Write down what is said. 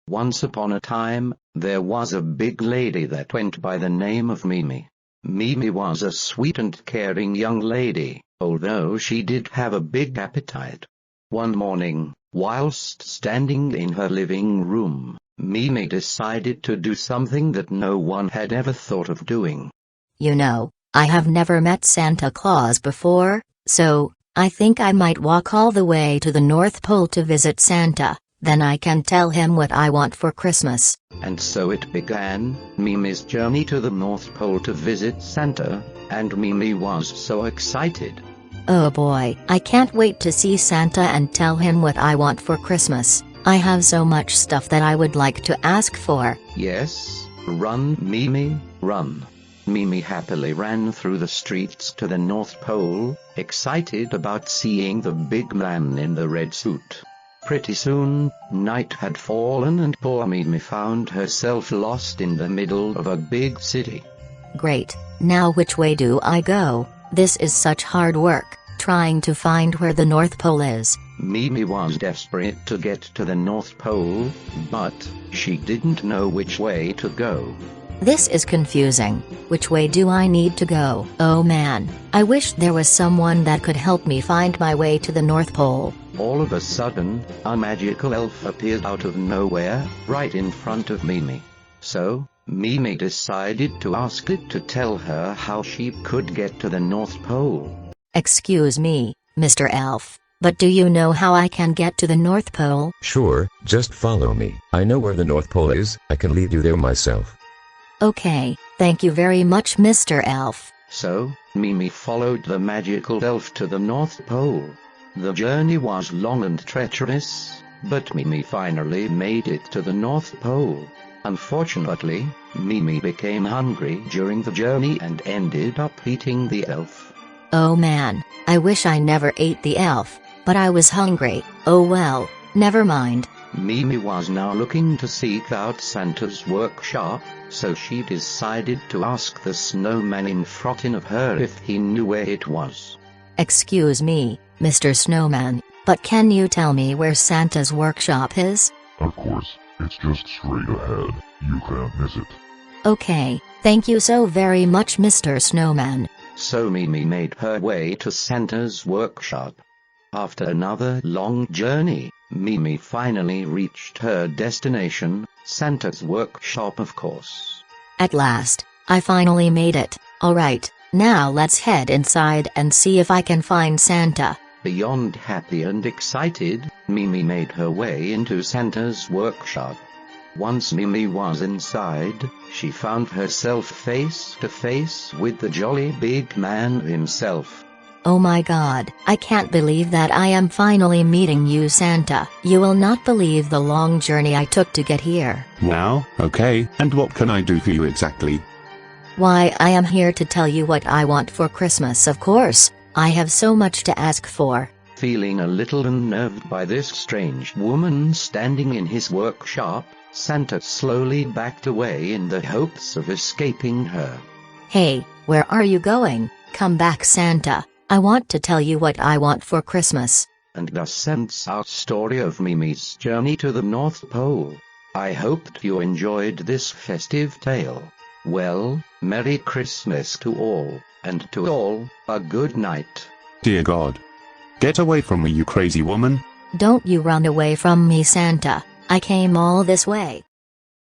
Once upon a time, there was a big lady that went by the name of Mimi. Mimi was a sweet and caring young lady, although she did have a big appetite. One morning, whilst standing in her living room, Mimi decided to do something that no one had ever thought of doing. You know, I have never met Santa Claus before, so I think I might walk all the way to the North Pole to visit Santa. Then I can tell him what I want for Christmas. And so it began, Mimi's journey to the North Pole to visit Santa, and Mimi was so excited. Oh boy, I can't wait to see Santa and tell him what I want for Christmas. I have so much stuff that I would like to ask for. Yes, run, Mimi, run. Mimi happily ran through the streets to the North Pole, excited about seeing the big man in the red suit. Pretty soon, night had fallen and poor Mimi found herself lost in the middle of a big city. Great, now which way do I go? This is such hard work, trying to find where the North Pole is. Mimi was desperate to get to the North Pole, but she didn't know which way to go. This is confusing. Which way do I need to go? Oh man, I wish there was someone that could help me find my way to the North Pole. All of a sudden, a magical elf appeared out of nowhere, right in front of Mimi. So, Mimi decided to ask it to tell her how she could get to the North Pole. Excuse me, Mr. Elf, but do you know how I can get to the North Pole? Sure, just follow me. I know where the North Pole is, I can lead you there myself. Okay, thank you very much, Mr. Elf. So, Mimi followed the magical elf to the North Pole. The journey was long and treacherous, but Mimi finally made it to the North Pole. Unfortunately, Mimi became hungry during the journey and ended up eating the elf. Oh man, I wish I never ate the elf, but I was hungry. Oh well, never mind. Mimi was now looking to seek out Santa's workshop, so she decided to ask the snowman in front of her if he knew where it was. Excuse me, Mr. Snowman, but can you tell me where Santa's workshop is? Of course, it's just straight ahead. You can't miss it. Okay, thank you so very much, Mr. Snowman. So Mimi made her way to Santa's workshop. After another long journey, Mimi finally reached her destination, Santa's workshop, of course. At last, I finally made it. Alright, now let's head inside and see if I can find Santa. Beyond happy and excited, Mimi made her way into Santa's workshop. Once Mimi was inside, she found herself face to face with the jolly big man himself. Oh my god, I can't believe that I am finally meeting you, Santa. You will not believe the long journey I took to get here. Wow, okay, and what can I do for you exactly? Why, I am here to tell you what I want for Christmas, of course. I have so much to ask for. Feeling a little unnerved by this strange woman standing in his workshop, Santa slowly backed away in the hopes of escaping her. Hey, where are you going? Come back, Santa. I want to tell you what I want for Christmas. And thus ends our story of Mimi's journey to the North Pole. I hoped you enjoyed this festive tale. Well, Merry Christmas to all, and to all, a good night. Dear God. Get away from me, you crazy woman. Don't you run away from me, Santa. I came all this way.